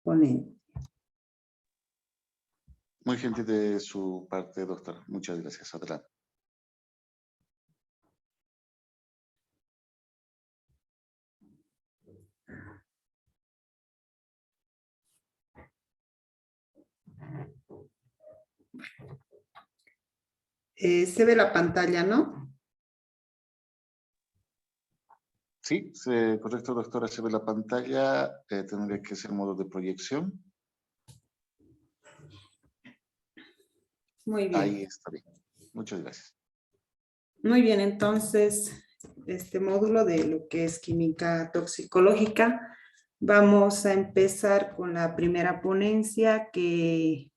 ponente. Muy gentil de su parte, doctora. Muchas gracias. Adelante. Se ve la pantalla, ¿no? Sí, correcto, doctora. Se ve la pantalla. Tendría que ser modo de proyección. Muy bien. Ahí está bien. Muchas gracias. Muy bien, entonces, este módulo de lo que es química toxicológica, vamos a empezar con la primera ponencia en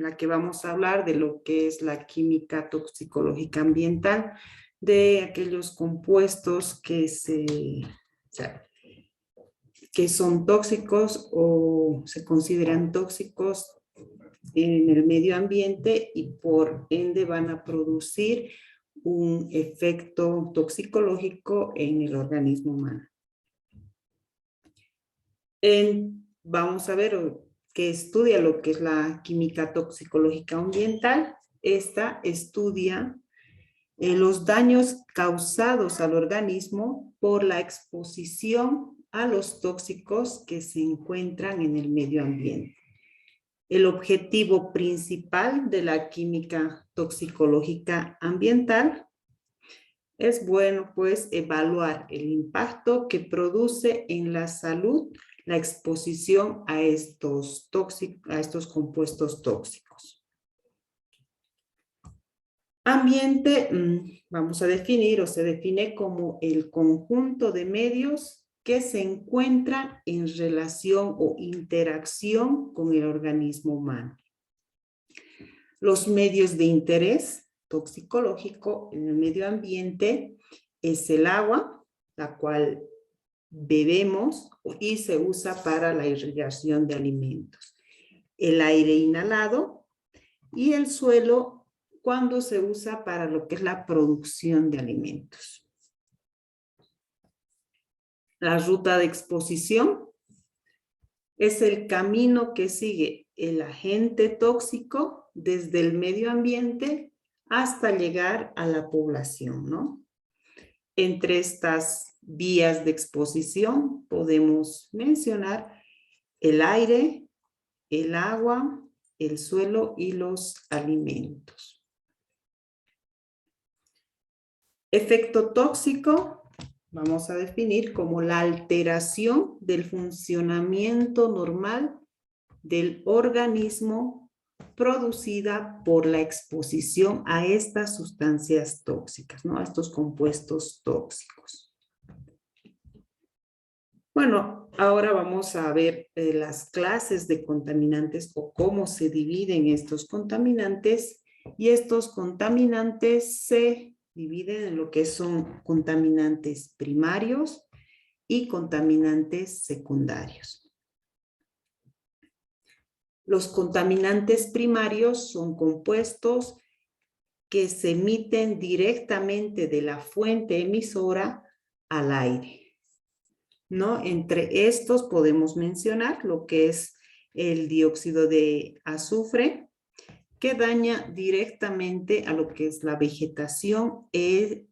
la que vamos a hablar de lo que es la química toxicológica ambiental, de aquellos compuestos que son tóxicos o se consideran tóxicos en el medio ambiente y por ende van a producir un efecto toxicológico en el organismo humano. Vamos a ver que estudia lo que es la química toxicológica ambiental. Esta estudia los daños causados al organismo por la exposición a los tóxicos que se encuentran en el medio ambiente. El objetivo principal de la química toxicológica ambiental es, bueno, pues evaluar el impacto que produce en la salud la exposición a estos compuestos tóxicos. Ambiente, vamos a definir o se define como el conjunto de medios que se encuentran en relación o interacción con el organismo humano. Los medios de interés toxicológico en el medio ambiente es el agua, la cual bebemos y se usa para la irrigación de alimentos. El aire inhalado y el suelo cuando se usa para lo que es la producción de alimentos. La ruta de exposición es el camino que sigue el agente tóxico desde el medio ambiente hasta llegar a la población, ¿no? Entre estas vías de exposición podemos mencionar el aire, el agua, el suelo y los alimentos. Efecto tóxico, vamos a definir como la alteración del funcionamiento normal del organismo producida por la exposición a estas sustancias tóxicas, ¿no? A estos compuestos tóxicos. Bueno, ahora vamos a ver las clases de contaminantes o cómo se dividen estos contaminantes, y estos contaminantes se dividen en lo que son contaminantes primarios y contaminantes secundarios. Los contaminantes primarios son compuestos que se emiten directamente de la fuente emisora al aire, ¿no? Entre estos podemos mencionar lo que es el dióxido de azufre, que daña directamente a lo que es la vegetación y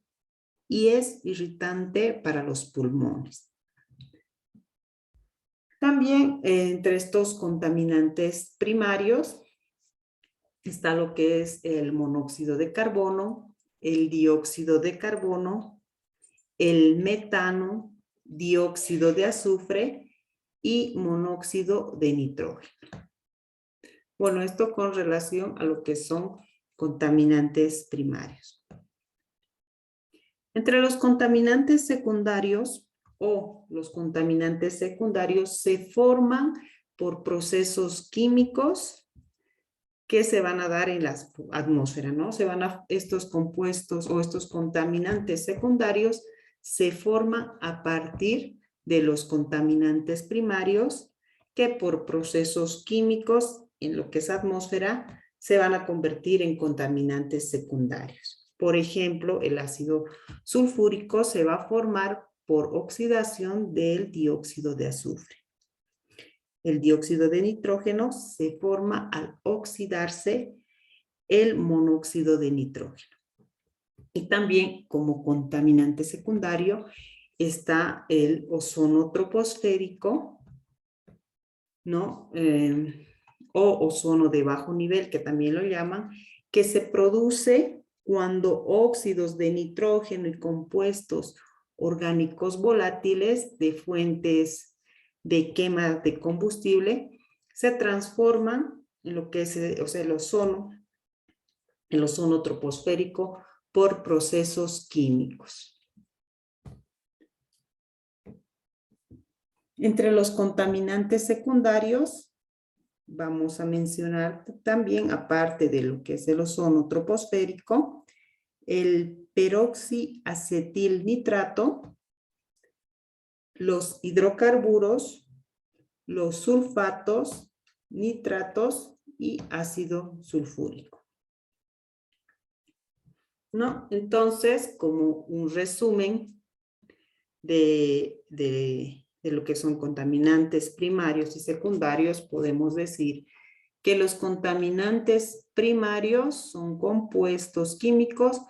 es irritante para los pulmones. También entre estos contaminantes primarios está lo que es el monóxido de carbono, el dióxido de carbono, el metano, dióxido de azufre y monóxido de nitrógeno. Bueno, esto con relación a lo que son contaminantes primarios. Entre los contaminantes secundarios se forman por procesos químicos que se van a dar en la atmósfera, ¿no? Estos compuestos o estos contaminantes secundarios se forman a partir de los contaminantes primarios que por procesos químicos en lo que es atmósfera se van a convertir en contaminantes secundarios. Por ejemplo, el ácido sulfúrico se va a formar por oxidación del dióxido de azufre. El dióxido de nitrógeno se forma al oxidarse el monóxido de nitrógeno. Y también como contaminante secundario está el ozono troposférico, ¿no? O ozono de bajo nivel, que también lo llaman, que se produce cuando óxidos de nitrógeno y compuestos orgánicos volátiles de fuentes de quema de combustible se transforman en lo que es, o sea, el ozono troposférico por procesos químicos. Entre los contaminantes secundarios, vamos a mencionar también, aparte de lo que es el ozono troposférico, el peroxiacetilnitrato, los hidrocarburos, los sulfatos, nitratos y ácido sulfúrico. ¿No? Entonces, como un resumen de lo que son contaminantes primarios y secundarios, podemos decir que los contaminantes primarios son compuestos químicos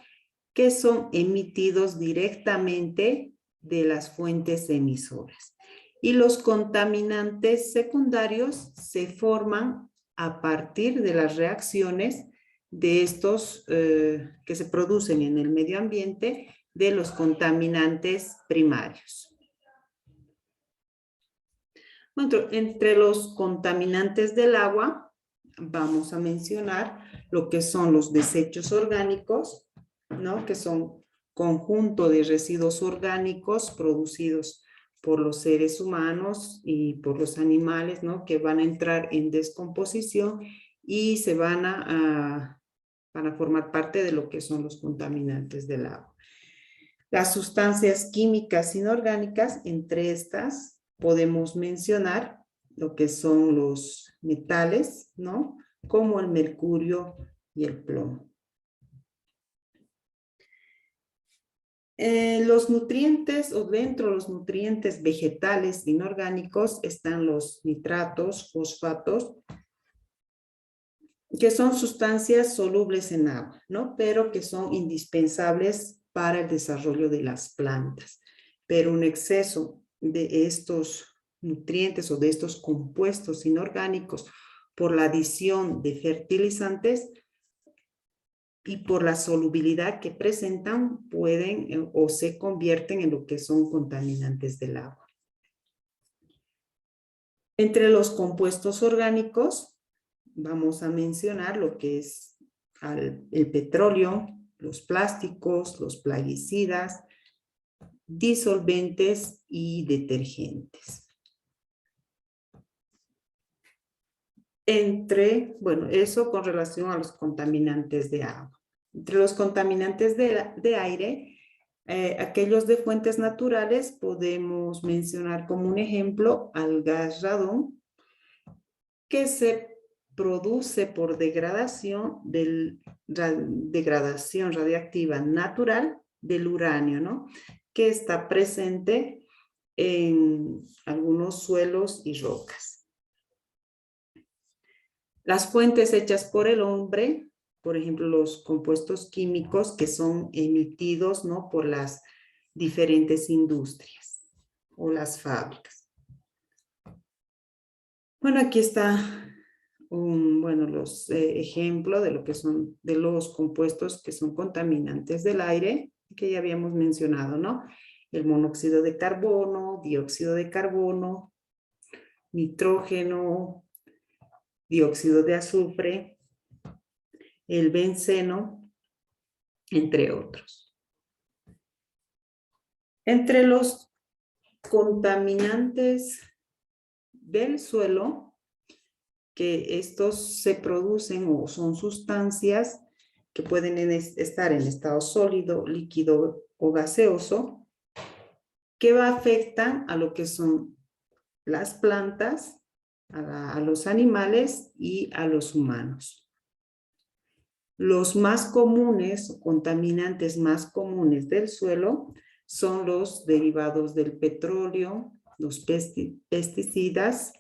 que son emitidos directamente de las fuentes emisoras. Y los contaminantes secundarios se forman a partir de las reacciones de estos que se producen en el medio ambiente de los contaminantes primarios. Bueno, entre los contaminantes del agua, vamos a mencionar lo que son los desechos orgánicos, ¿no? Que son conjunto de residuos orgánicos producidos por los seres humanos y por los animales, ¿no? Que van a entrar en descomposición y se van a formar parte de lo que son los contaminantes del agua. Las sustancias químicas inorgánicas, entre estas podemos mencionar lo que son los metales, ¿no? Como el mercurio y el plomo. Los nutrientes o dentro de los nutrientes vegetales inorgánicos están los nitratos, fosfatos, que son sustancias solubles en agua, ¿no? Pero que son indispensables para el desarrollo de las plantas. Pero un exceso de estos nutrientes o de estos compuestos inorgánicos por la adición de fertilizantes y por la solubilidad que presentan pueden o se convierten en lo que son contaminantes del agua. Entre los compuestos orgánicos vamos a mencionar lo que es el petróleo, los plásticos, los plaguicidas, disolventes y detergentes. Bueno, eso con relación a los contaminantes de agua. Entre los contaminantes de aire, aquellos de fuentes naturales, podemos mencionar como un ejemplo al gas radón, que se produce por degradación radiactiva natural del uranio, ¿no? Que está presente en algunos suelos y rocas. Las fuentes hechas por el hombre, por ejemplo, los compuestos químicos que son emitidos, ¿no? Por las diferentes industrias o las fábricas. Bueno, aquí está los ejemplos de lo que son de los compuestos que son contaminantes del aire, que ya habíamos mencionado, ¿no? El monóxido de carbono, dióxido de carbono, nitrógeno, dióxido de azufre, el benceno, entre otros. Entre los contaminantes del suelo, que estos se producen o son sustancias que pueden estar en estado sólido, líquido o gaseoso, que afectan a lo que son las plantas, a los animales y a los humanos. Los más comunes, contaminantes más comunes del suelo, son los derivados del petróleo, los pesticidas,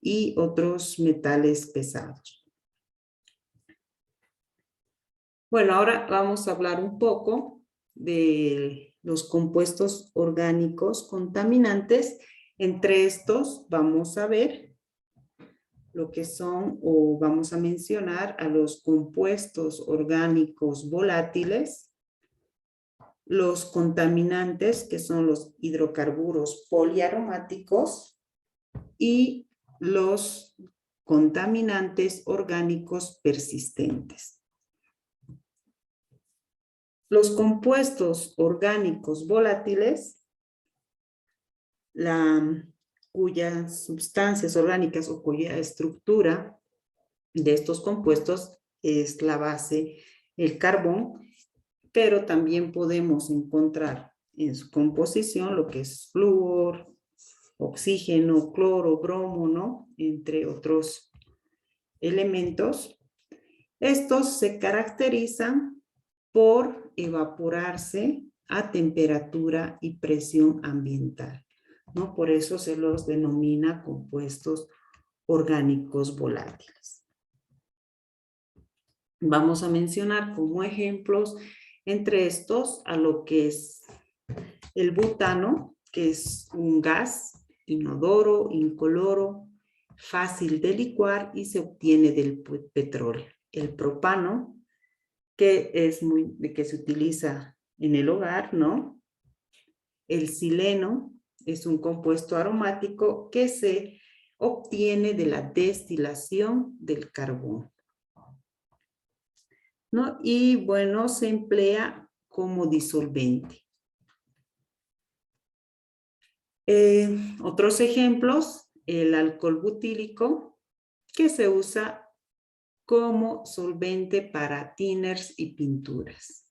y otros metales pesados. Bueno, ahora vamos a hablar un poco de los compuestos orgánicos contaminantes. Entre estos vamos a ver lo que son, o vamos a mencionar a los compuestos orgánicos volátiles, los contaminantes, que son los hidrocarburos poliaromáticos, y los contaminantes orgánicos persistentes. Los compuestos orgánicos volátiles, cuyas sustancias orgánicas o cuya estructura de estos compuestos es la base, el carbón, pero también podemos encontrar en su composición lo que es flúor, oxígeno, cloro, bromo, ¿no? Entre otros elementos. Estos se caracterizan por evaporarse a temperatura y presión ambiental, ¿no? Por eso se los denomina compuestos orgánicos volátiles. Vamos a mencionar como ejemplos entre estos a lo que es el butano, que es un gas inodoro, incoloro, fácil de licuar y se obtiene del petróleo. El propano, que se utiliza en el hogar, ¿no? El xileno es un compuesto aromático que se obtiene de la destilación del carbón, ¿no? Y bueno, se emplea como disolvente. Otros ejemplos, el alcohol butílico, que se usa como solvente para tinners y pinturas.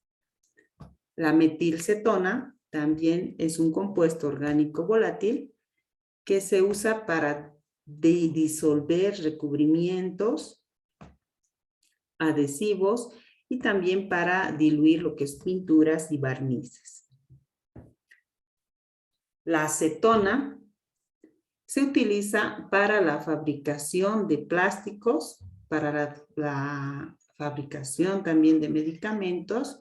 La metilcetona también es un compuesto orgánico volátil que se usa para disolver recubrimientos, adhesivos y también para diluir lo que es pinturas y barnices. La acetona se utiliza para la fabricación de plásticos, para la fabricación también de medicamentos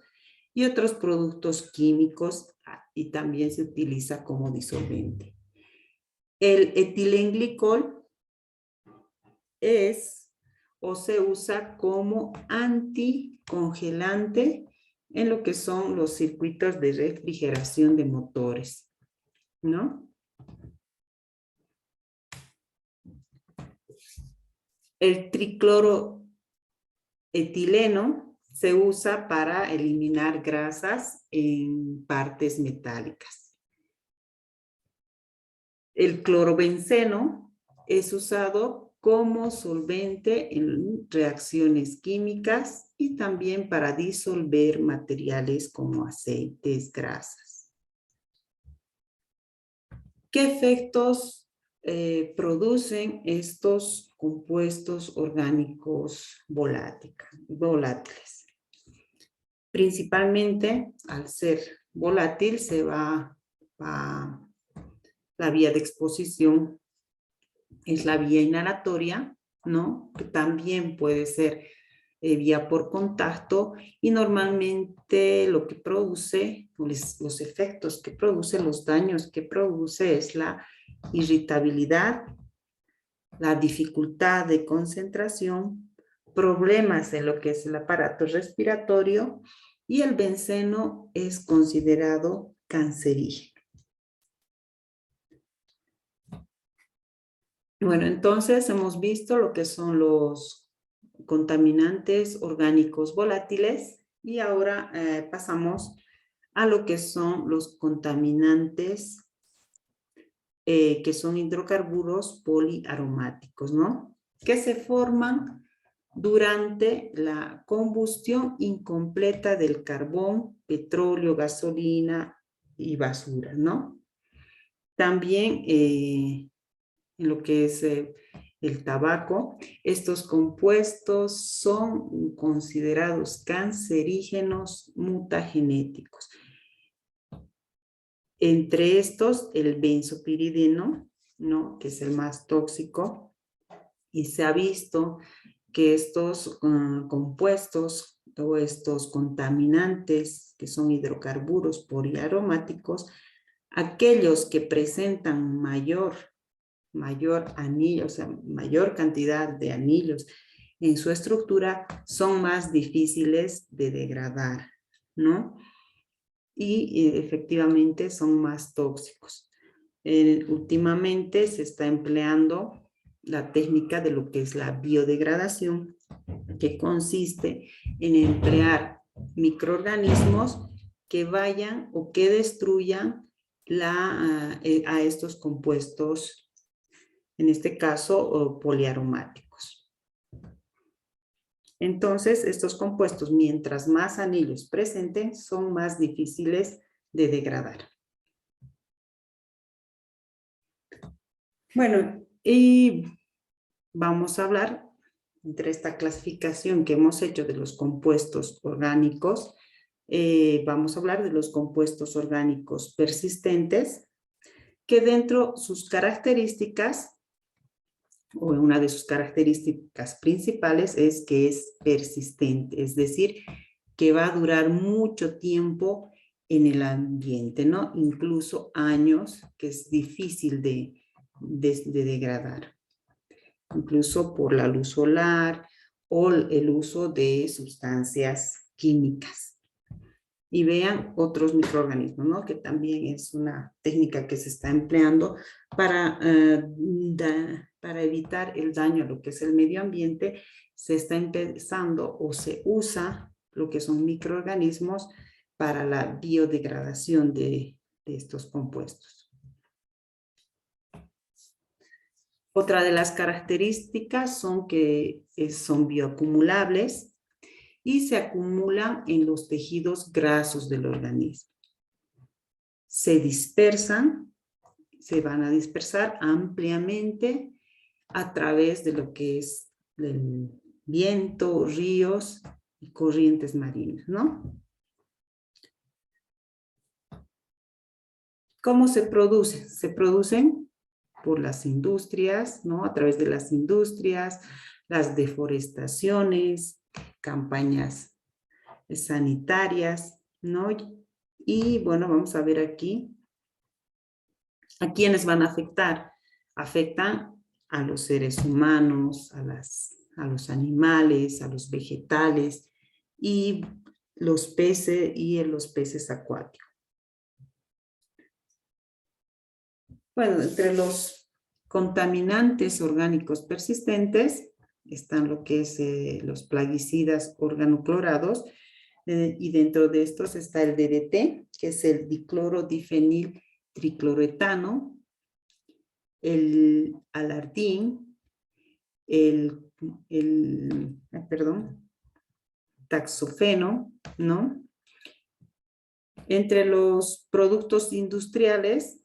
y otros productos químicos, y también se utiliza como disolvente. El etilenglicol es o se usa como anticongelante en lo que son los circuitos de refrigeración de motores, ¿no? El tricloroetileno se usa para eliminar grasas en partes metálicas. El clorobenceno es usado como solvente en reacciones químicas y también para disolver materiales como aceites, grasas. ¿Qué efectos producen estos compuestos orgánicos volátiles? Principalmente, al ser volátil, se va a la vía de exposición, es la vía inhalatoria, ¿no? Que también puede ser vía por contacto, y normalmente lo que produce, los efectos que produce, los daños que produce es la irritabilidad, la dificultad de concentración, problemas en lo que es el aparato respiratorio, y el benceno es considerado cancerígeno. Bueno, entonces hemos visto lo que son los contaminantes orgánicos volátiles y ahora pasamos a lo que son los contaminantes que son hidrocarburos poliaromáticos, ¿no? Que se forman durante la combustión incompleta del carbón, petróleo, gasolina y basura, ¿no? También en lo que es el tabaco, estos compuestos son considerados cancerígenos mutagenéticos. Entre estos, el benzopiridino, ¿no? Que es el más tóxico, Y se ha visto que estos compuestos o estos contaminantes, que son hidrocarburos poliaromáticos, aquellos que presentan mayor anillo, o sea, mayor cantidad de anillos en su estructura, son más difíciles de degradar, ¿no? Y efectivamente son más tóxicos. Últimamente se está empleando la técnica de lo que es la biodegradación, que consiste en emplear microorganismos que vayan o que destruyan a estos compuestos, en este caso poliaromáticos. Entonces, estos compuestos, mientras más anillos presenten, son más difíciles de degradar. Bueno, y vamos a hablar entre esta clasificación que hemos hecho de los compuestos orgánicos. Vamos a hablar de los compuestos orgánicos persistentes, que dentro sus características, o una de sus características principales, es que es persistente, es decir, que va a durar mucho tiempo en el ambiente, ¿no? Incluso años, que es difícil de degradar, incluso por la luz solar o el uso de sustancias químicas. Y vean otros microorganismos, ¿no? Que también es una técnica que se está empleando para evitar el daño a lo que es el medio ambiente. Se está empezando o se usa lo que son microorganismos para la biodegradación de estos compuestos. Otra de las características son que son bioacumulables y se acumulan en los tejidos grasos del organismo. Se dispersan, se van a dispersar ampliamente a través de lo que es el viento, ríos y corrientes marinas, ¿no? ¿Cómo se producen? Se producen por las industrias, ¿no? A través de las industrias, las deforestaciones, campañas sanitarias, ¿no? Y bueno, vamos a ver aquí a quiénes van a afectar. Afectan a los seres humanos, a los animales, a los vegetales y los peces acuáticos. Bueno, entre los contaminantes orgánicos persistentes están lo que es los plaguicidas organoclorados, y dentro de estos está el DDT, que es el diclorodifenil tricloretano, el alardín, taxofeno, ¿no? Entre los productos industriales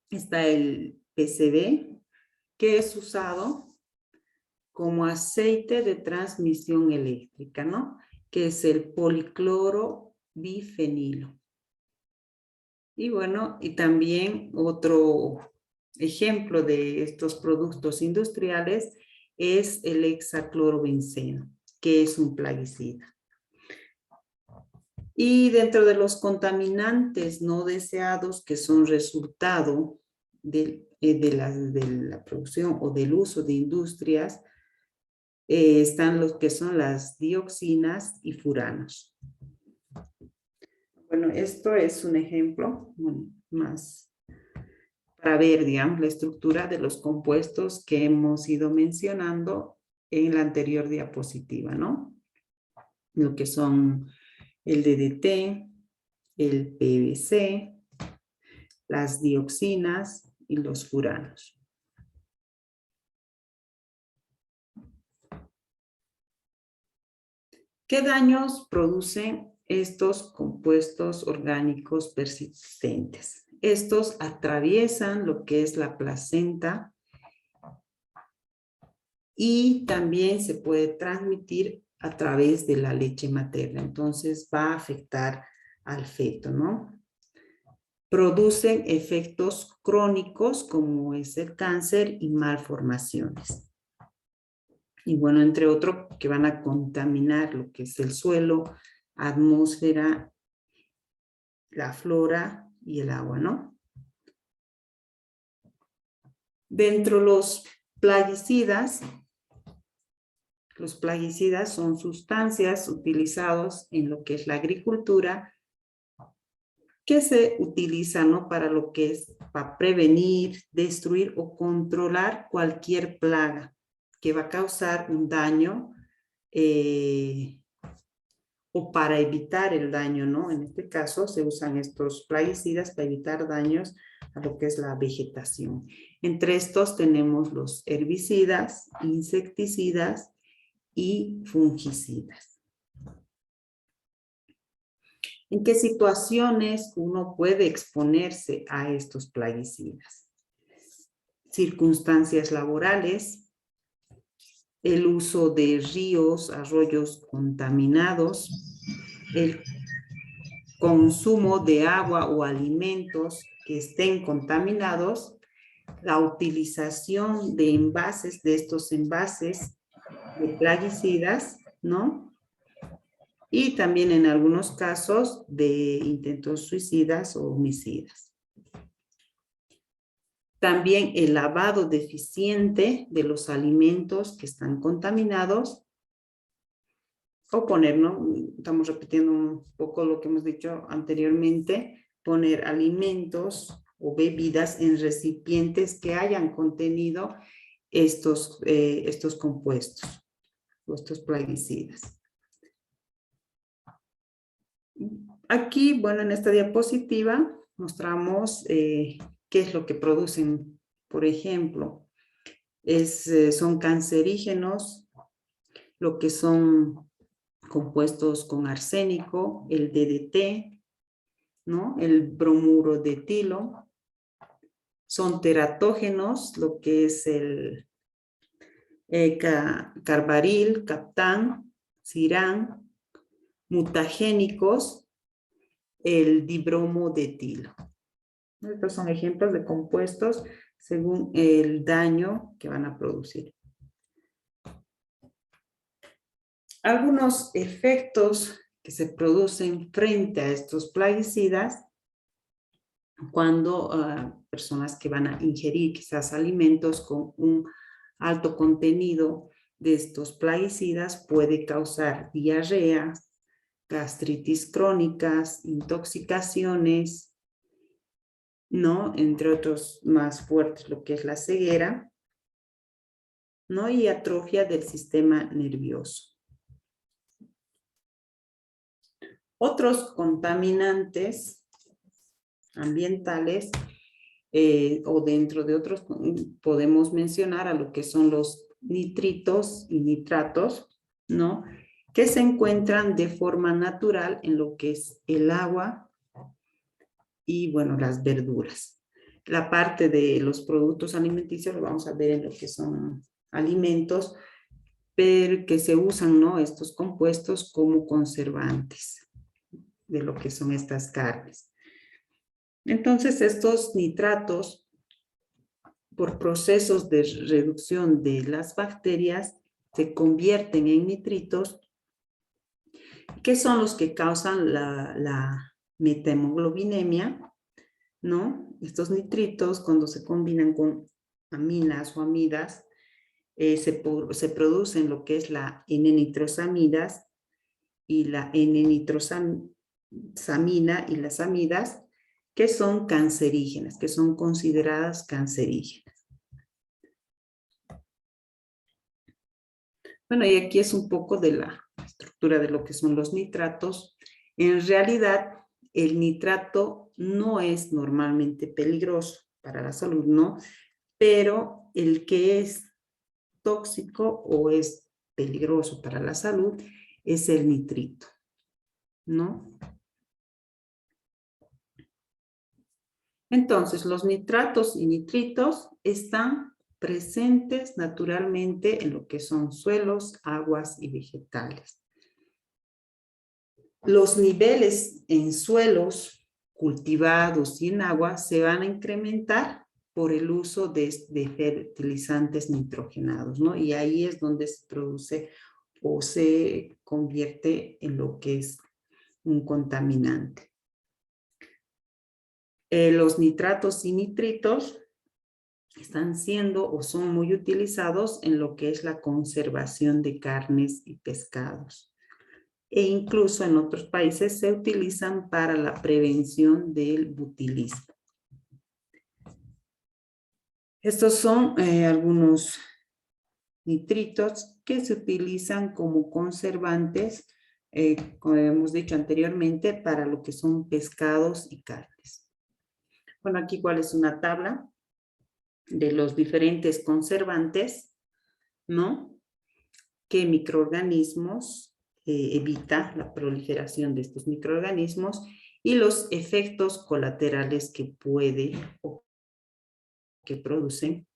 está el PCB, que es usado como aceite de transmisión eléctrica, ¿no? Que es el policlorobifenilo. Y bueno, y también otro ejemplo de estos productos industriales es el hexaclorobenceno, que es un plaguicida. Y dentro de los contaminantes no deseados que son resultado de la producción o del uso de industrias, están los que son las dioxinas y furanos. Bueno, esto es un ejemplo más para ver, digamos, la estructura de los compuestos que hemos ido mencionando en la anterior diapositiva, ¿no? Lo que son el DDT, el PVC, las dioxinas y los furanos. ¿Qué daños producen estos compuestos orgánicos persistentes? Estos atraviesan lo que es la placenta y también se puede transmitir a través de la leche materna. Entonces va a afectar al feto, ¿no? Producen efectos crónicos como es el cáncer y malformaciones. Y bueno, entre otros que van a contaminar lo que es el suelo, atmósfera, la flora y el agua, ¿no? Dentro de los plaguicidas son sustancias utilizadas en lo que es la agricultura, que se utilizan, ¿no?, para lo que es para prevenir, destruir o controlar cualquier plaga que va a causar un daño o para evitar el daño, ¿no? En este caso se usan estos plaguicidas para evitar daños a lo que es la vegetación. Entre estos tenemos los herbicidas, insecticidas y fungicidas. ¿En qué situaciones uno puede exponerse a estos plaguicidas? Circunstancias laborales, el uso de ríos, arroyos contaminados, el consumo de agua o alimentos que estén contaminados, la utilización de envases, de estos envases de plaguicidas, ¿no? Y también en algunos casos de intentos suicidas o homicidas. También el lavado deficiente de los alimentos que están contaminados. O poner, ¿no? Estamos repitiendo un poco lo que hemos dicho anteriormente, poner alimentos o bebidas en recipientes que hayan contenido estos compuestos o estos plaguicidas. Aquí, bueno, en esta diapositiva mostramos qué es lo que producen. Por ejemplo, son cancerígenos, lo que son compuestos con arsénico, el DDT, ¿no? El bromuro de etilo. Son teratógenos, lo que es el carbaril, captán, cirán. Mutagénicos, el dibromo de etilo. Estos son ejemplos de compuestos según el daño que van a producir. Algunos efectos que se producen frente a estos plaguicidas cuando personas que van a ingerir quizás alimentos con un alto contenido de estos plaguicidas puede causar diarrea, gastritis crónicas, intoxicaciones, ¿no? Entre otros más fuertes, lo que es la ceguera, ¿no? Y atrofia del sistema nervioso. Otros contaminantes ambientales o dentro de otros podemos mencionar a lo que son los nitritos y nitratos, ¿no? Que se encuentran de forma natural en lo que es el agua y, bueno, las verduras. La parte de los productos alimenticios lo vamos a ver en lo que son alimentos, pero que se usan, ¿no?, estos compuestos como conservantes de lo que son estas carnes. Entonces, estos nitratos, por procesos de reducción de las bacterias, se convierten en nitritos, que son los que causan la methemoglobinemia, ¿no? Estos nitritos, cuando se combinan con aminas o amidas, se producen lo que es la N-nitrosamidas y la N-nitrosamina y las amidas, que son cancerígenas, que son consideradas cancerígenas. Bueno, y aquí es un poco de la estructura de lo que son los nitratos. En realidad, el nitrato no es normalmente peligroso para la salud, ¿no? Pero el que es tóxico o es peligroso para la salud es el nitrito, ¿no? Entonces, los nitratos y nitritos están presentes naturalmente en lo que son suelos, aguas y vegetales. Los niveles en suelos cultivados y en agua se van a incrementar por el uso de fertilizantes nitrogenados, ¿no? Y ahí es donde se produce o se convierte en lo que es un contaminante. Los nitratos y nitritos están siendo o son muy utilizados en lo que es la conservación de carnes y pescados. E incluso en otros países se utilizan para la prevención del butilismo. Estos son algunos nitritos que se utilizan como conservantes, como hemos dicho anteriormente, para lo que son pescados y carnes. Bueno, aquí cuál es una tabla de los diferentes conservantes, ¿no? ¿Qué microorganismos evita la proliferación de estos microorganismos y los efectos colaterales que puede o que producen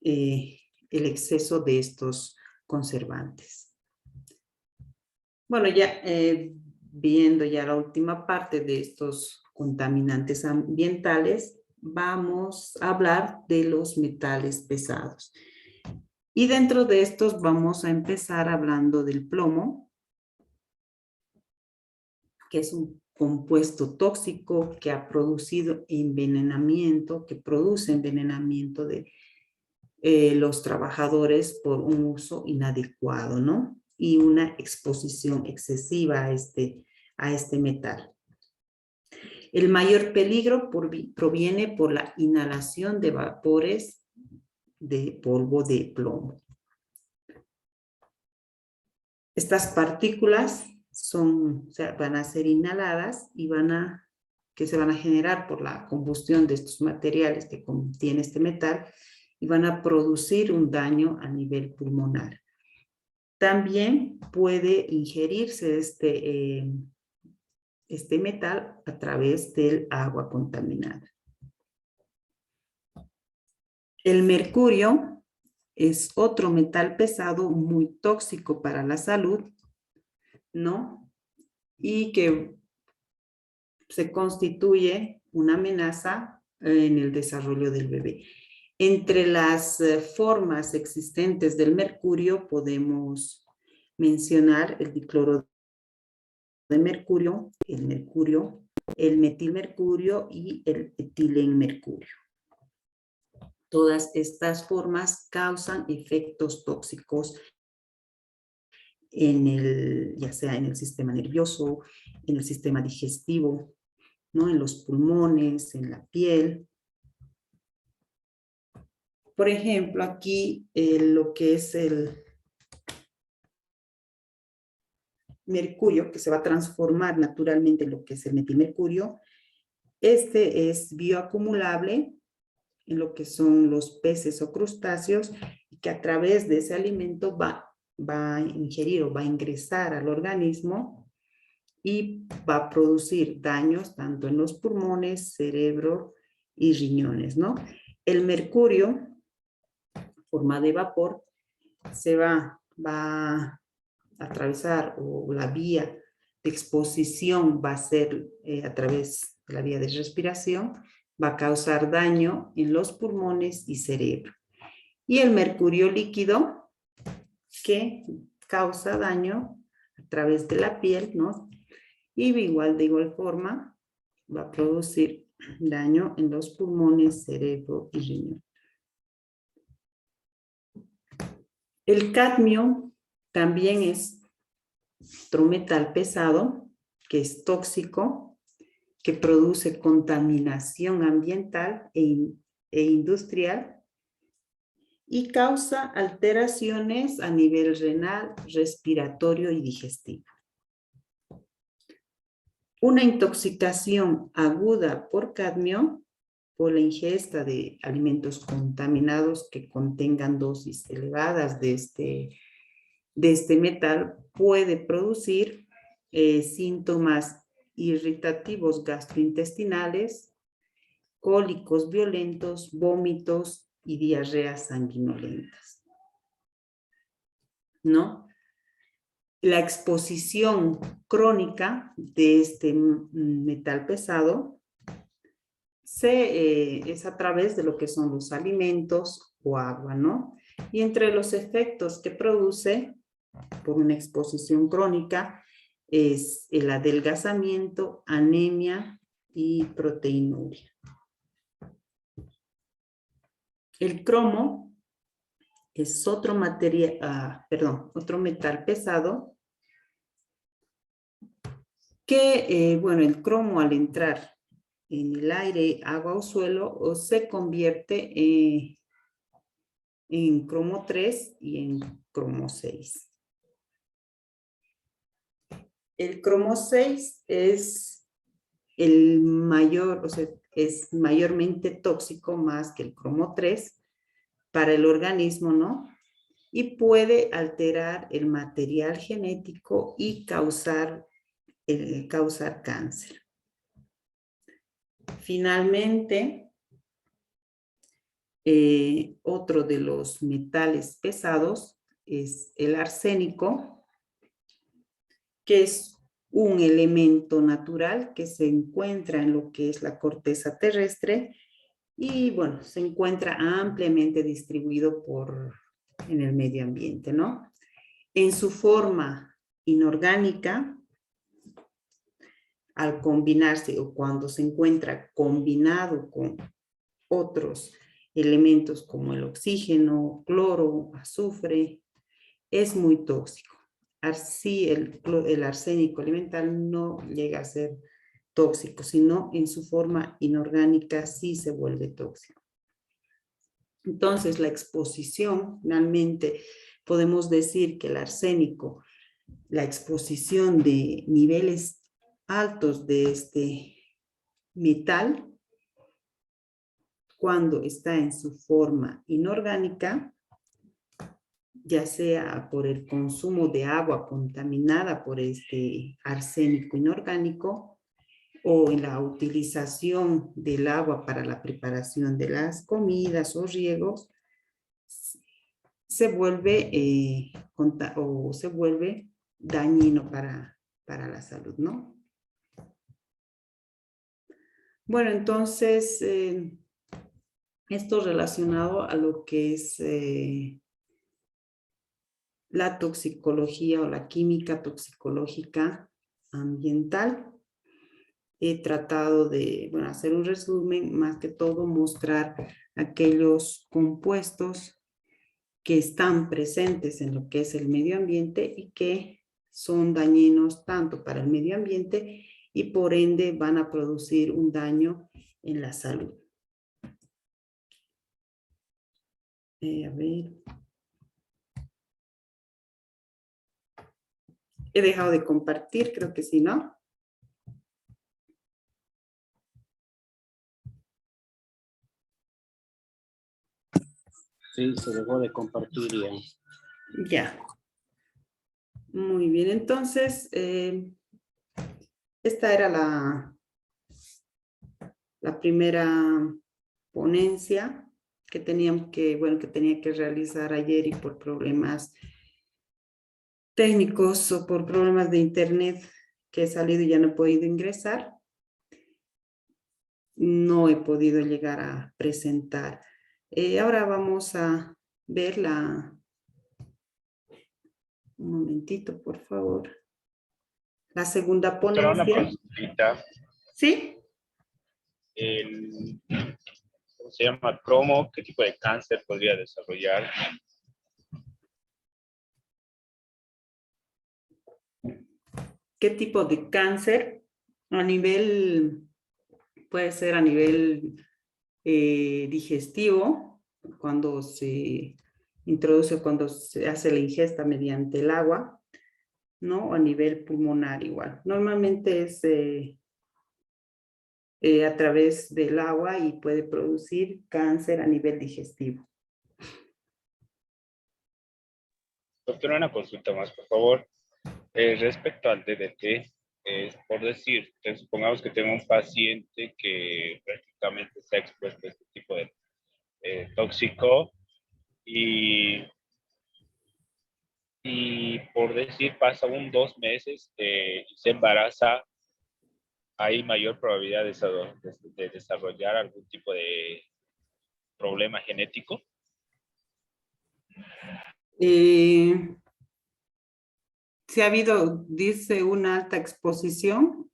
el exceso de estos conservantes? Bueno, ya viendo ya la última parte de estos contaminantes ambientales, vamos a hablar de los metales pesados. Y dentro de estos vamos a empezar hablando del plomo, que es un compuesto tóxico que ha producido envenenamiento, que produce envenenamiento de los trabajadores por un uso inadecuado, ¿no? Y una exposición excesiva a este metal. El mayor peligro proviene por la inhalación de vapores de polvo de plomo. Estas partículas van a ser inhaladas y que se van a generar por la combustión de estos materiales que contiene este metal y van a producir un daño a nivel pulmonar. También puede ingerirse este metal a través del agua contaminada. El mercurio es otro metal pesado muy tóxico para la salud, ¿no? Y que se constituye una amenaza en el desarrollo del bebé. Entre las formas existentes del mercurio podemos mencionar el dicloro de mercurio, el metilmercurio y el etilenmercurio. Todas estas formas causan efectos tóxicos ya sea en el sistema nervioso, en el sistema digestivo, ¿no? En los pulmones, en la piel. Por ejemplo, aquí lo que es el mercurio, que se va a transformar naturalmente en lo que es el metilmercurio, este es bioacumulable en lo que son los peces o crustáceos, y que a través de ese alimento va a ingerir o va a ingresar al organismo y va a producir daños tanto en los pulmones, cerebro y riñones, ¿no? El mercurio, en forma de vapor, va a atravesar, o la vía de exposición va a ser a través de la vía de respiración, va a causar daño en los pulmones y cerebro. Y el mercurio líquido, que causa daño a través de la piel, ¿no? Y de igual forma va a producir daño en los pulmones, cerebro y riñón. El cadmio también es otro metal pesado que es tóxico, que produce contaminación ambiental e industrial y causa alteraciones a nivel renal, respiratorio y digestivo. Una intoxicación aguda por cadmio, por la ingesta de alimentos contaminados que contengan dosis elevadas de este metal, puede producir síntomas irritativos gastrointestinales, cólicos violentos, vómitos y diarreas sanguinolentas, ¿no? La exposición crónica de este metal pesado es a través de lo que son los alimentos o agua, ¿no? Y entre los efectos que produce por una exposición crónica es el adelgazamiento, anemia y proteinuria. El cromo es otro otro metal pesado que, bueno, el cromo al entrar en el aire, agua o suelo, o se convierte en cromo 3 y en cromo 6. El cromo 6 es el mayor, o sea, es mayormente tóxico más que el cromo 3 para el organismo, ¿no? Y puede alterar el material genético y causar cáncer. Finalmente, otro de los metales pesados es el arsénico, que es un elemento natural que se encuentra en lo que es la corteza terrestre y, bueno, se encuentra ampliamente distribuido en el medio ambiente, ¿no? En su forma inorgánica, al combinarse o cuando se encuentra combinado con otros elementos como el oxígeno, cloro, azufre, es muy tóxico. Así el arsénico elemental no llega a ser tóxico, sino en su forma inorgánica sí se vuelve tóxico. Entonces, la exposición, finalmente, podemos decir que el arsénico, la exposición de niveles altos de este metal, cuando está en su forma inorgánica, ya sea por el consumo de agua contaminada por este arsénico inorgánico o en la utilización del agua para la preparación de las comidas o riegos, se vuelve, se vuelve dañino para la salud, ¿no? Bueno, entonces, esto relacionado a lo que es la toxicología o la química toxicológica ambiental. He tratado de, bueno, hacer un resumen, más que todo mostrar aquellos compuestos que están presentes en lo que es el medio ambiente y que son dañinos tanto para el medio ambiente y por ende van a producir un daño en la salud. A ver. He dejado de compartir, creo que sí, ¿no? Sí, se dejó de compartir ya. Ya. Muy bien, entonces, esta era la primera ponencia que teníamos que, bueno, que tenía que realizar ayer y por problemas técnicos o por problemas de internet que he salido y ya no he podido ingresar, no he podido llegar a presentar. Ahora vamos a ver un momentito, por favor. La segunda Doctora, una ponencia. consultita. ¿Sí? ¿Cómo se llama? Cromo, ¿qué tipo de cáncer podría desarrollar? ¿Qué tipo de cáncer? A nivel, puede ser a nivel digestivo, cuando se introduce, cuando se hace la ingesta mediante el agua, ¿no? A nivel pulmonar igual. Normalmente es a través del agua y puede producir cáncer a nivel digestivo. Doctora, una consulta más, por favor. Respecto al DDT, por decir, que supongamos que tengo un paciente que prácticamente se ha expuesto a este tipo de tóxico y por decir, pasa 2 meses y se embaraza hay mayor probabilidad de desarrollar algún tipo de problema genético. Si ha habido, dice, una alta exposición,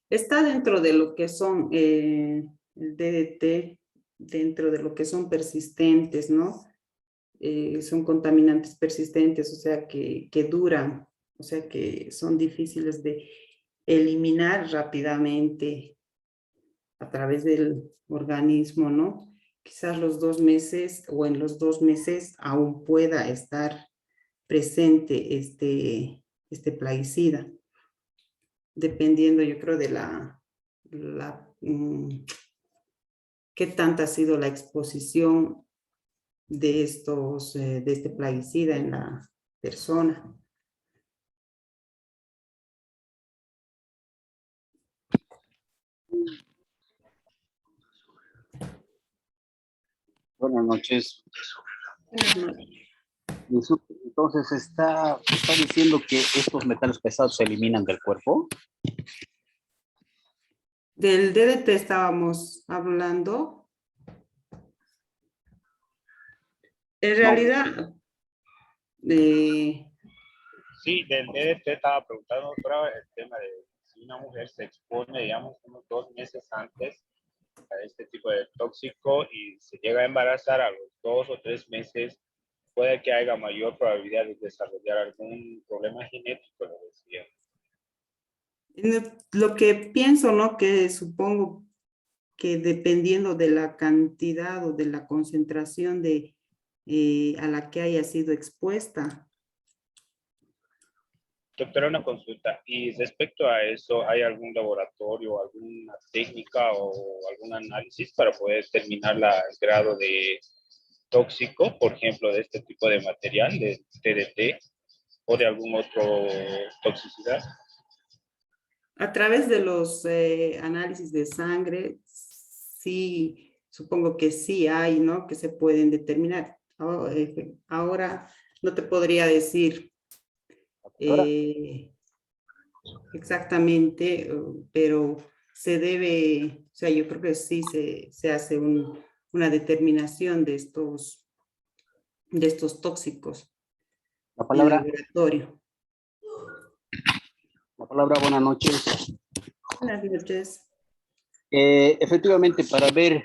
está dentro de lo que son el DDT, dentro de lo que son persistentes, ¿no? Son contaminantes persistentes, o sea, que duran, o sea, que son difíciles de eliminar rápidamente a través del organismo, ¿no? Quizás los 2 meses o en los 2 meses aún pueda estar presente este plaguicida, dependiendo, yo creo, de qué tanta ha sido la exposición de este plaguicida en la persona. Buenas noches. Entonces, está diciendo que estos metales pesados se eliminan del cuerpo. Del DDT estábamos hablando. En realidad, Sí, del DDT estaba preguntando, doctora, el tema de si una mujer se expone, digamos, unos 2 meses antes a este tipo de tóxico y se llega a embarazar a los 2 o 3 meses, puede que haya mayor probabilidad de desarrollar algún problema genético, lo decía. lo que pienso, ¿no? Que supongo que dependiendo de la cantidad o de la concentración a la que haya sido expuesta. Doctora, una consulta. Y respecto a eso, ¿hay algún laboratorio, alguna técnica o algún análisis para poder determinar el grado de tóxico, por ejemplo, de este tipo de material, de TDT, o de algún otro toxicidad? A través de los análisis de sangre, sí, supongo que sí hay, ¿no? Que se pueden determinar. Ahora no te podría decir exactamente, pero se debe, o sea, yo creo que sí se hace una determinación de estos tóxicos La en el palabra, laboratorio. buenas noches. Buenas noches. Efectivamente, para ver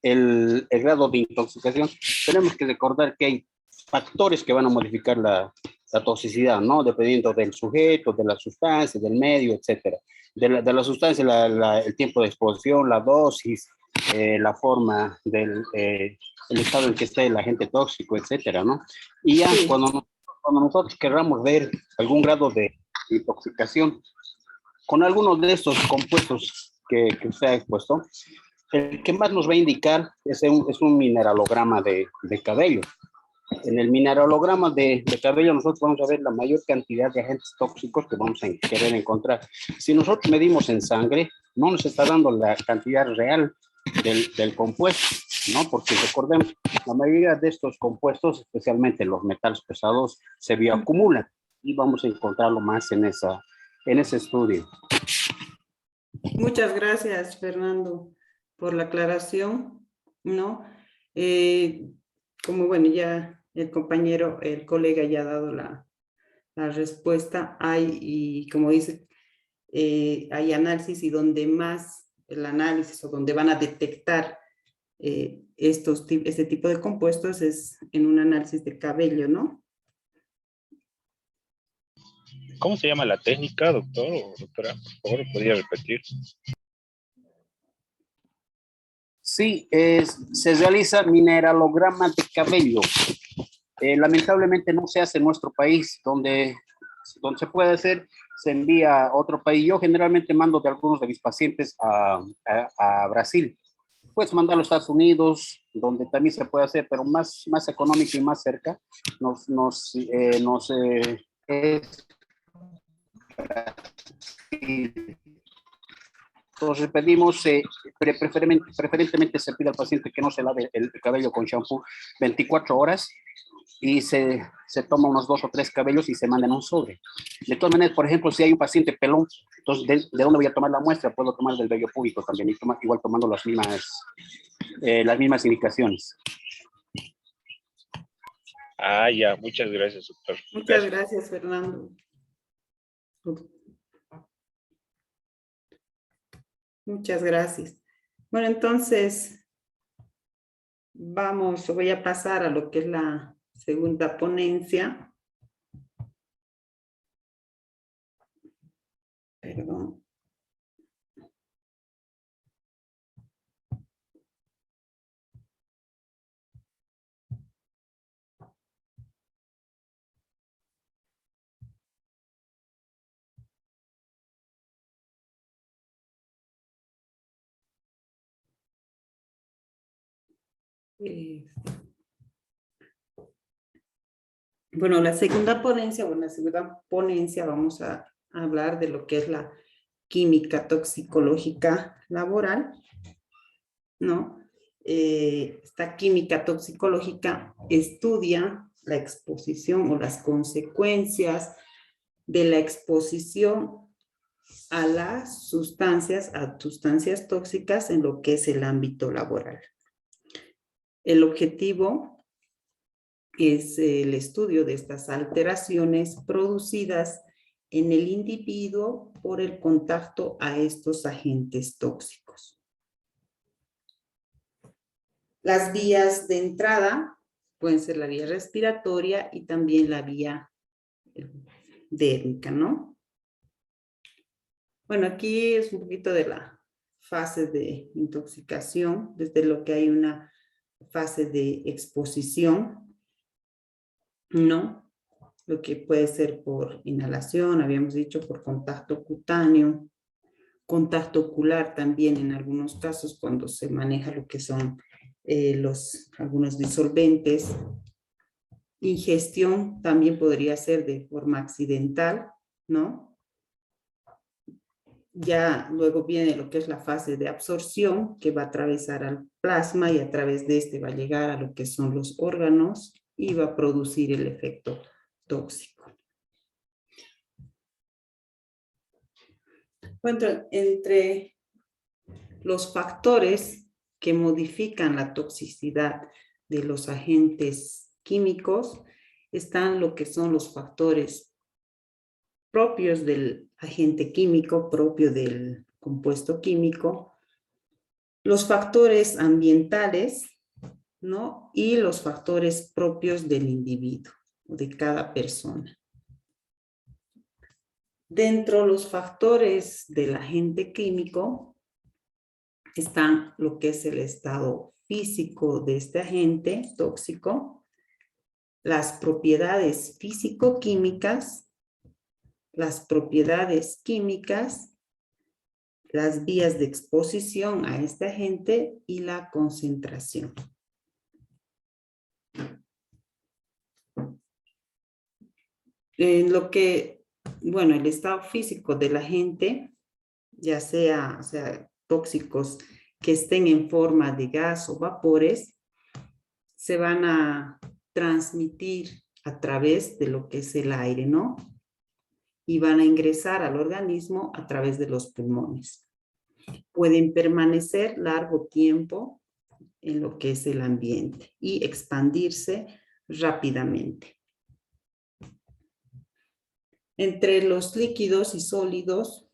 el grado de intoxicación, tenemos que recordar que hay factores que van a modificar la toxicidad, ¿no? Dependiendo del sujeto, de la sustancia, del medio, etcétera. De la sustancia, el tiempo de exposición, la dosis, la forma el estado en que está el agente tóxico, etcétera, ¿no? Y ya Sí. cuando nosotros querramos ver algún grado de intoxicación con algunos de estos compuestos que usted ha expuesto, el que más nos va a indicar es un mineralograma de cabello. En el mineralograma de cabello nosotros vamos a ver la mayor cantidad de agentes tóxicos que vamos a querer encontrar. Si nosotros medimos en sangre, no nos está dando la cantidad real del compuesto, ¿no? Porque recordemos, la mayoría de estos compuestos, especialmente los metales pesados, se bioacumulan y vamos a encontrarlo más en ese estudio. Muchas gracias, Fernando, por la aclaración, ¿no? Como bueno, ya el compañero, el colega ya ha dado la respuesta, y como dice, hay análisis y donde más el análisis o donde van a detectar este tipo de compuestos es en un análisis de cabello, ¿no? ¿Cómo se llama la técnica, doctor o doctora? Por favor, ¿podría repetir? Sí, se realiza mineralograma de cabello. Lamentablemente no se hace en nuestro país, donde se puede hacer, se envía a otro país. Yo generalmente mando de algunos de mis pacientes a Brasil. Puedes mandarlo a Estados Unidos, donde también se puede hacer, pero más económico y más cerca. Entonces pedimos, preferentemente se pide al paciente que no se lave el cabello con shampoo 24 horas y se toma unos 2 o 3 cabellos y se manda en un sobre. De todas maneras, por ejemplo, si hay un paciente pelón, entonces, ¿de dónde voy a tomar la muestra? Puedo tomar del vello púbico también, y igual tomando las mismas indicaciones. Ah, ya, muchas gracias, doctor. Muchas gracias, Fernando. Muchas gracias. Bueno, entonces, voy a pasar a lo que es la segunda ponencia. Perdón. Bueno, la segunda ponencia vamos a hablar de lo que es la química toxicológica laboral, ¿no? Esta química toxicológica estudia la exposición o las consecuencias de la exposición a sustancias tóxicas en lo que es el ámbito laboral. El objetivo es el estudio de estas alteraciones producidas en el individuo por el contacto a estos agentes tóxicos. Las vías de entrada pueden ser la vía respiratoria y también la vía dérmica, ¿no? Bueno, aquí es un poquito de la fase de intoxicación, desde lo que hay una fase de exposición, ¿no? Lo que puede ser por inhalación, habíamos dicho, por contacto cutáneo, contacto ocular también en algunos casos cuando se maneja lo que son algunos disolventes. Ingestión también podría ser de forma accidental, ¿no? Ya luego viene lo que es la fase de absorción, que va a atravesar al plasma y a través de este va a llegar a lo que son los órganos y va a producir el efecto tóxico. Bueno, entre los factores que modifican la toxicidad de los agentes químicos están lo que son los factores propios del agente químico, propio del compuesto químico, los factores ambientales, ¿no? Y los factores propios del individuo, de cada persona. Dentro de los factores del agente químico están lo que es el estado físico de este agente tóxico, las propiedades físico-químicas, las propiedades químicas, las vías de exposición a este agente y la concentración. En lo que, bueno, el estado físico del agente, ya sea, tóxicos que estén en forma de gas o vapores, se van a transmitir a través de lo que es el aire, ¿no? Y van a ingresar al organismo a través de los pulmones. Pueden permanecer largo tiempo en lo que es el ambiente y expandirse rápidamente. Entre los líquidos y sólidos,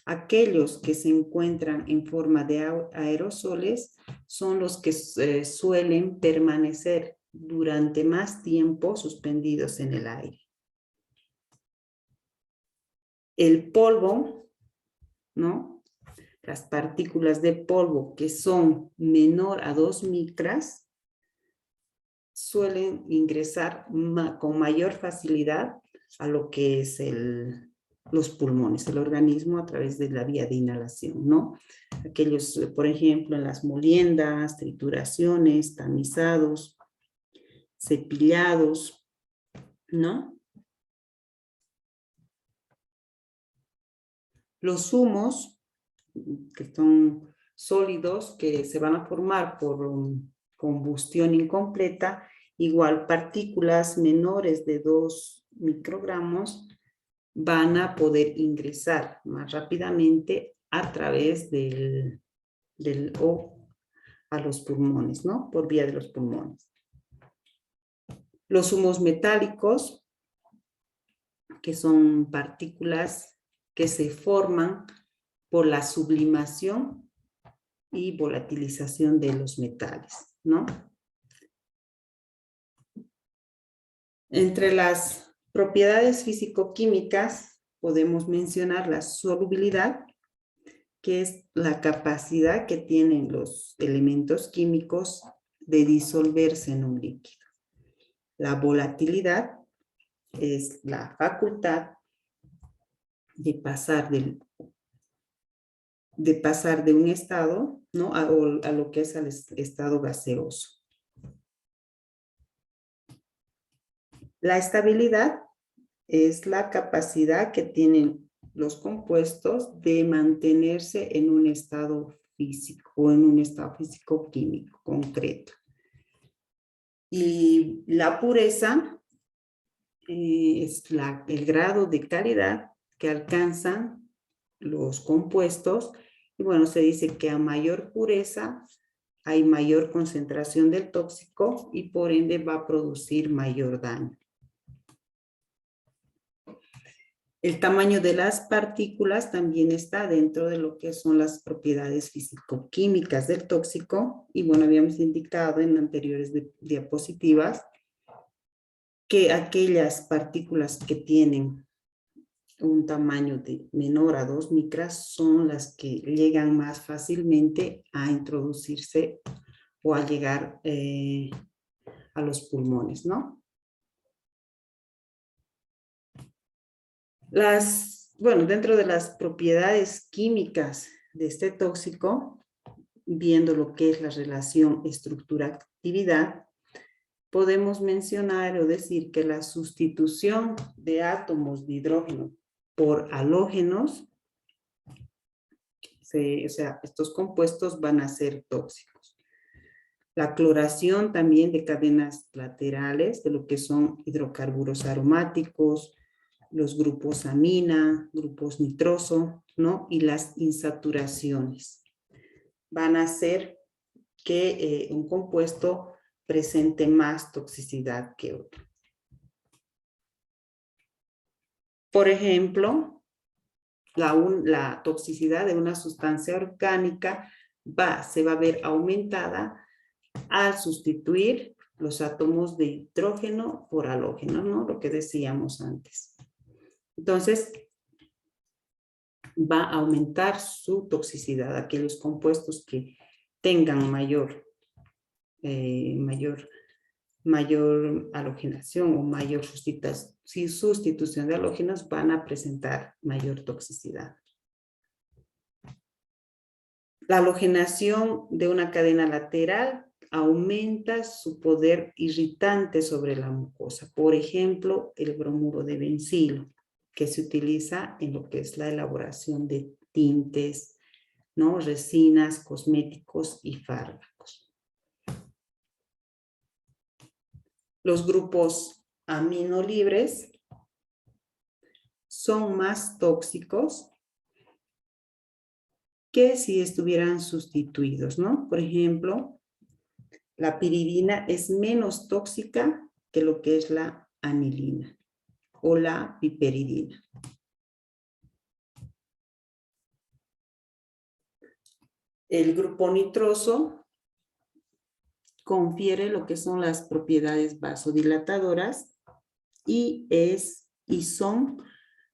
aquellos que se encuentran en forma de aerosoles son los que suelen permanecer durante más tiempo suspendidos en el aire. El polvo, ¿no? Las partículas de polvo que son menor a 2 micras suelen ingresar con mayor facilidad a lo que es los pulmones, el organismo a través de la vía de inhalación, ¿no? Aquellos, por ejemplo, en las moliendas, trituraciones, tamizados, cepillados, ¿no? Los zumos, que son sólidos, que se van a formar por combustión incompleta, Igual, partículas menores de 2 microgramos van a poder ingresar más rápidamente a través o a los pulmones, ¿no? Por vía de los pulmones. Los humos metálicos, que son partículas que se forman por la sublimación y volatilización de los metales, ¿no? Entre las propiedades físico-químicas podemos mencionar la solubilidad, que es la capacidad que tienen los elementos químicos de disolverse en un líquido. La volatilidad es la facultad de pasar de un estado, ¿no? a lo que es el estado gaseoso. La estabilidad es la capacidad que tienen los compuestos de mantenerse en un estado físico o en un estado físico-químico concreto. Y la pureza es el grado de calidad que alcanzan los compuestos. Y bueno, se dice que a mayor pureza hay mayor concentración del tóxico y por ende va a producir mayor daño. El tamaño de las partículas también está dentro de lo que son las propiedades físico-químicas del tóxico. Y bueno, habíamos indicado en anteriores diapositivas que aquellas partículas que tienen un tamaño menor a 2 micras son las que llegan más fácilmente a introducirse o a llegar a los pulmones, ¿no? Dentro de las propiedades químicas de este tóxico, viendo lo que es la relación estructura-actividad, podemos mencionar o decir que la sustitución de átomos de hidrógeno por halógenos, o sea, estos compuestos van a ser tóxicos. La cloración también de cadenas laterales de lo que son hidrocarburos aromáticos, los grupos amina, grupos nitroso, ¿no? Y las insaturaciones van a hacer que un compuesto presente más toxicidad que otro. Por ejemplo, la toxicidad de una sustancia orgánica se va a ver aumentada al sustituir los átomos de hidrógeno por halógeno, ¿no? Lo que decíamos antes. Entonces, va a aumentar su toxicidad. Aquellos compuestos que tengan mayor halogenación o mayor sustitución de halógenos van a presentar mayor toxicidad. La halogenación de una cadena lateral aumenta su poder irritante sobre la mucosa. Por ejemplo, el bromuro de bencilo, que se utiliza en lo que es la elaboración de tintes, ¿no? Resinas, cosméticos y fármacos. Los grupos aminolibres son más tóxicos que si estuvieran sustituidos, ¿no? Por ejemplo, la piridina es menos tóxica que lo que es la anilina o la piperidina. El grupo nitroso confiere lo que son las propiedades vasodilatadoras y son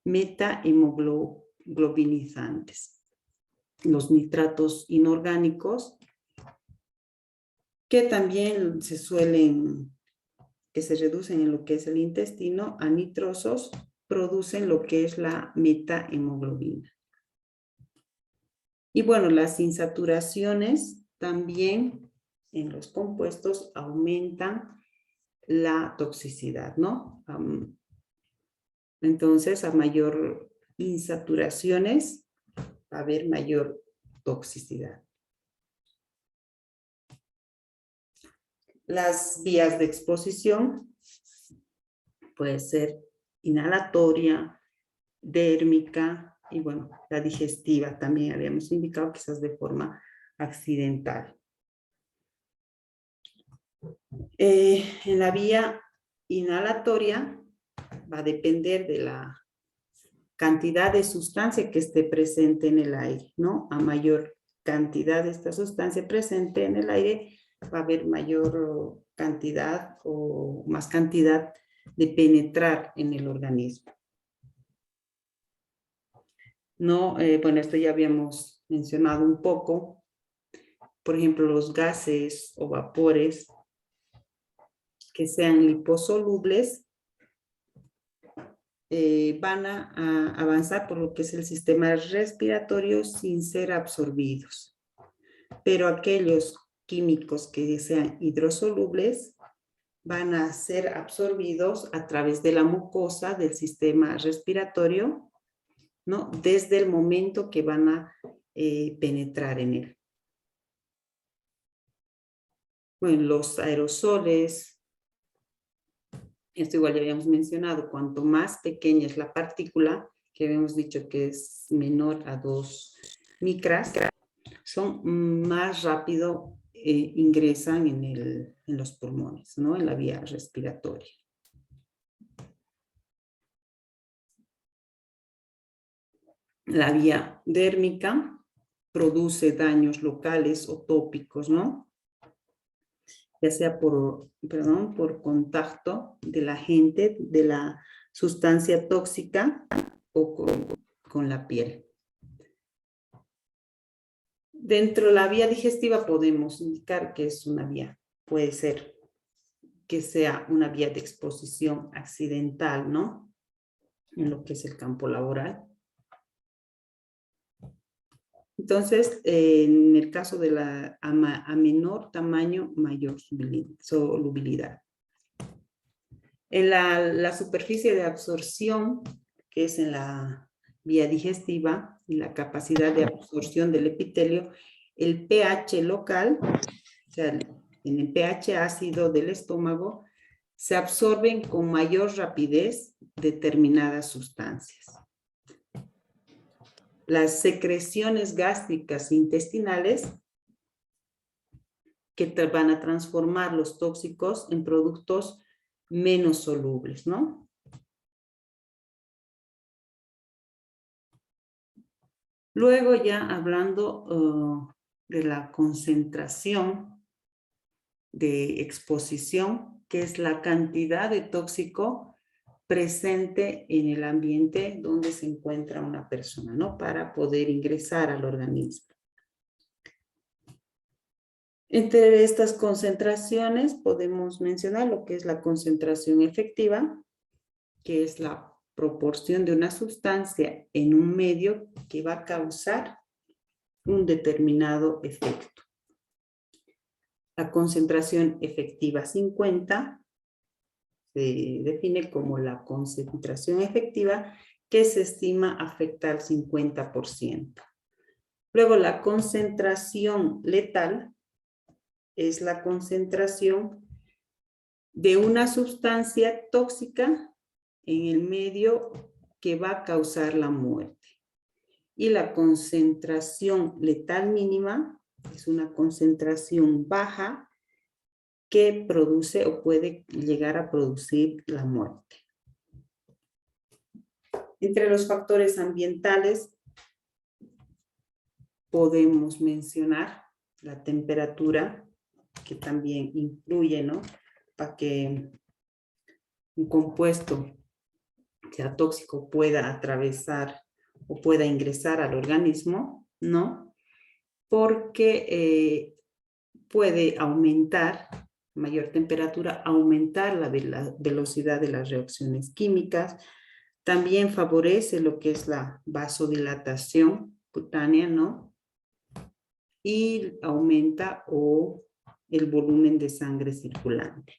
metahemoglobinizantes. Los nitratos inorgánicos, que también que se reducen en lo que es el intestino, a nitrosos, producen lo que es la metahemoglobina. Y bueno, las insaturaciones también en los compuestos aumentan la toxicidad, ¿no? Entonces, a mayor insaturaciones, va a haber mayor toxicidad. Las vías de exposición puede ser inhalatoria, dérmica y bueno, la digestiva también habíamos indicado quizás de forma accidental. En la vía inhalatoria va a depender de la cantidad de sustancia que esté presente en el aire, ¿no? A mayor cantidad de esta sustancia presente en el aire, va a haber mayor cantidad o más cantidad de penetrar en el organismo. No, bueno, esto ya habíamos mencionado un poco. Por ejemplo, los gases o vapores que sean liposolubles van a avanzar por lo que es el sistema respiratorio sin ser absorbidos. Pero aquellos químicos que sean hidrosolubles van a ser absorbidos a través de la mucosa del sistema respiratorio, ¿no? Desde el momento que van a penetrar en él. Bueno, los aerosoles, esto igual ya habíamos mencionado, cuanto más pequeña es la partícula, que habíamos dicho que es menor a 2 micras, son más rápido ingresan en los pulmones, ¿no? En la vía respiratoria. La vía dérmica produce daños locales o tópicos, ¿no? Ya sea por contacto del agente, de la sustancia tóxica o con la piel. Dentro de la vía digestiva podemos indicar que es una vía, puede ser que sea una vía de exposición accidental, ¿no? En lo que es el campo laboral. Entonces, en el caso de a menor tamaño, mayor solubilidad. En la superficie de absorción, que es en la vía digestiva, y la capacidad de absorción del epitelio, el pH local, o sea, en el pH ácido del estómago, se absorben con mayor rapidez determinadas sustancias. Las secreciones gástricas e intestinales que van a transformar los tóxicos en productos menos solubles, ¿no? Luego ya hablando de la concentración de exposición, que es la cantidad de tóxico presente en el ambiente donde se encuentra una persona, ¿no? Para poder ingresar al organismo. Entre estas concentraciones podemos mencionar lo que es la concentración efectiva, que es la proporción de una sustancia en un medio que va a causar un determinado efecto. La concentración efectiva 50 se define como la concentración efectiva que se estima afecta al 50%. Luego la concentración letal es la concentración de una sustancia tóxica en el medio que va a causar la muerte. Y la concentración letal mínima es una concentración baja que produce o puede llegar a producir la muerte. Entre los factores ambientales podemos mencionar la temperatura, que también influye, ¿no? Para que un compuesto sea tóxico pueda atravesar o pueda ingresar al organismo, ¿no? Porque puede aumentar, mayor temperatura, aumentar la velocidad de las reacciones químicas. También favorece lo que es la vasodilatación cutánea, ¿no? Y aumenta el volumen de sangre circulante.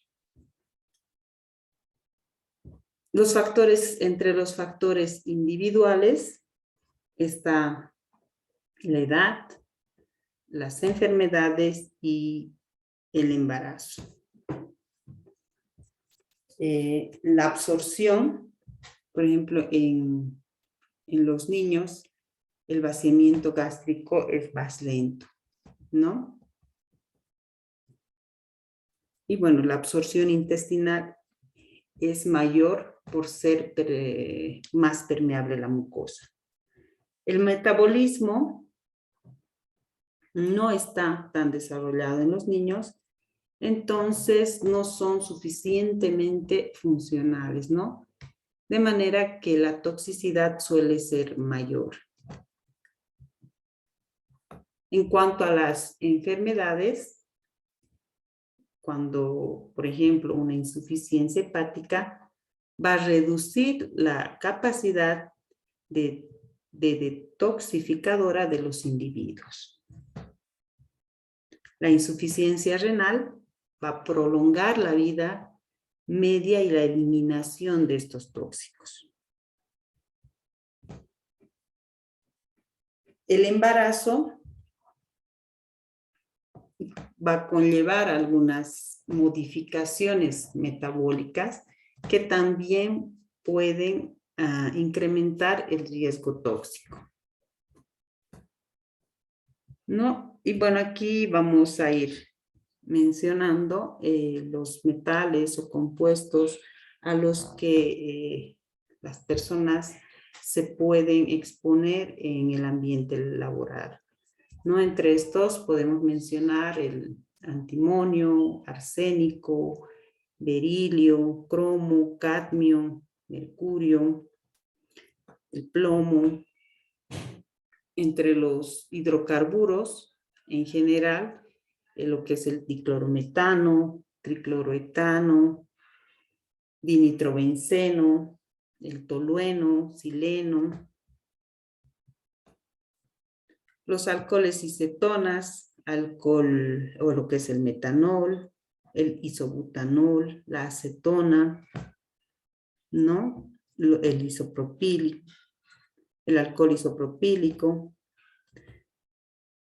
Entre los factores individuales está la edad, las enfermedades y el embarazo. La absorción, por ejemplo, en los niños, el vaciamiento gástrico es más lento, ¿no? Y bueno, la absorción intestinal es mayor por ser más permeable la mucosa. El metabolismo no está tan desarrollado en los niños, entonces no son suficientemente funcionales, ¿no? De manera que la toxicidad suele ser mayor. En cuanto a las enfermedades, cuando, por ejemplo, una insuficiencia hepática va a reducir la capacidad de detoxificadora de los individuos. La insuficiencia renal va a prolongar la vida media y la eliminación de estos tóxicos. El embarazo va a conllevar algunas modificaciones metabólicas que también pueden incrementar el riesgo tóxico, ¿no? Y bueno, aquí vamos a ir mencionando los metales o compuestos a los que las personas se pueden exponer en el ambiente laboral, ¿no? Entre estos podemos mencionar el antimonio, arsénico, berilio, cromo, cadmio, mercurio, el plomo. Entre los hidrocarburos, en general, lo que es el diclorometano, tricloroetano, dinitrobenceno, el tolueno, sileno. Los alcoholes y cetonas, alcohol o lo que es el metanol, el isobutanol, la acetona, ¿no? El isopropílico, el alcohol isopropílico.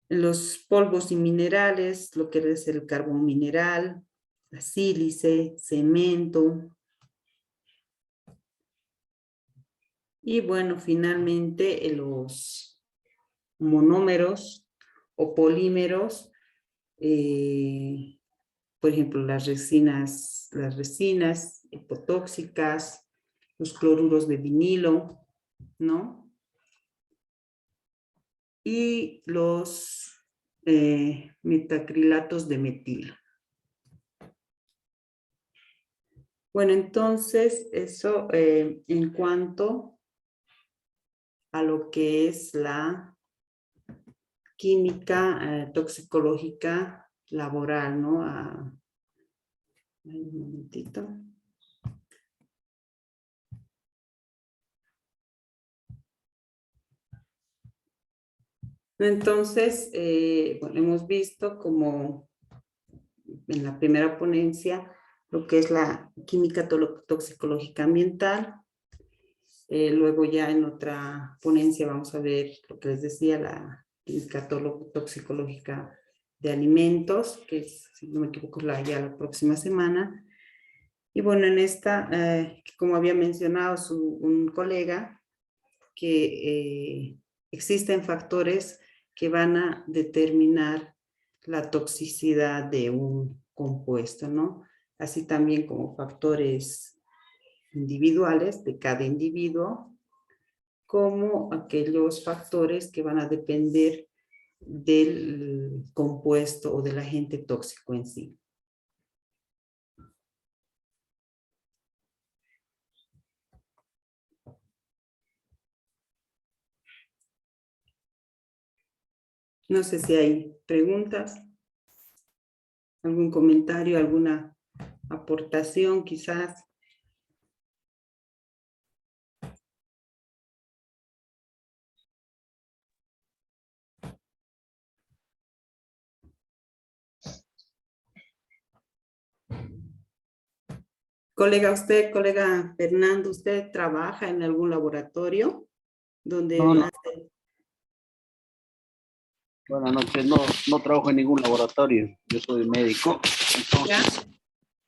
Los polvos y minerales, lo que es el carbón mineral, la sílice, cemento. Y bueno, finalmente los monómeros o polímeros, por ejemplo, las resinas hipotóxicas, los cloruros de vinilo, ¿no? Y los metacrilatos de metilo. Bueno, entonces eso en cuanto a lo que es la química toxicológica laboral, ¿no? Un momentito. Entonces, bueno, hemos visto como en la primera ponencia lo que es la química toxicológica ambiental. Luego ya en otra ponencia vamos a ver lo que les decía, la química toxicológica de alimentos, que es, si no me equivoco, ya la próxima semana. Y bueno, en esta, como había mencionado un colega, que existen factores que van a determinar la toxicidad de un compuesto, ¿no? Así también como factores individuales de cada individuo, como aquellos factores que van a depender del compuesto o del agente tóxico en sí. No sé si hay preguntas, algún comentario, alguna aportación quizás. Colega Fernando, ¿usted trabaja en algún laboratorio donde No, no. hace? Buenas noches, no trabajo en ningún laboratorio, yo soy médico, entonces